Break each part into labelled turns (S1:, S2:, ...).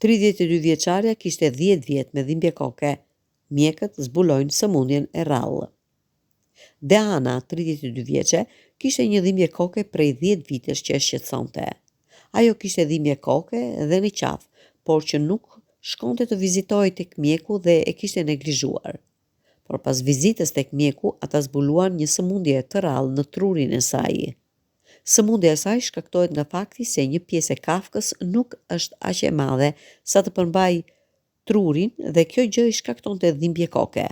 S1: (32 vjeçarja kishte 10 vjet me dhimbje koke. Mjekët zbulojnë sëmundjen e rrallë. Deana, 32 vjeçe, kishte një dhimbje koke prej 10 vitesh që e shqetësonte. Ajo kishte dhimbje koke dhe në qafë, por që nuk shkonte të vizitohej tek mjeku dhe e kishte neglizhuar. Por pas vizitës tek mjeku, ata zbuluan një sëmundje të rrallë në trurin e saj. Sëmundja e saj shkaktohet nga fakti se një pjesë e kafkës nuk është aq e madhe sa të përmbajë trurin dhe kjo gjë i shkaktonte dhimbje koke.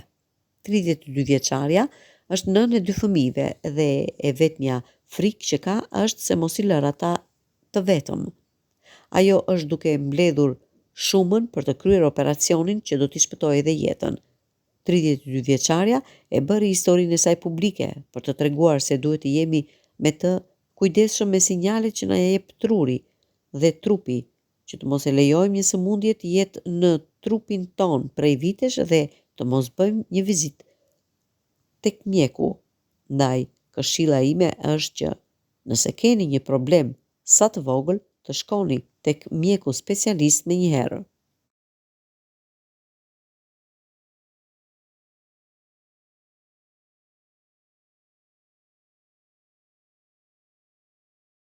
S1: 32 vjeçarja është nënë e 2 fëmijëve dhe e vetmja frikë që ka është se mos i lër ata të vetëm. Ajo është duke mbledhur shumën për të kryer operacionin që do t'i shpëtojë edhe jetën. 32 vjeçarja e bëri historinë e saj publike për të treguar se duhet të jemi me të kujdesshëm me sinjalet që na jep truri dhe trupi, që të mos e lejojmë një sëmundje të jetë në trupin ton prej vitesh dhe të mos bëjmë një vizitë tek mjeku. Ndaj, këshilla ime është që nëse keni një problem sa të vogël, të shkoni tek mjeku specialist menjëherë.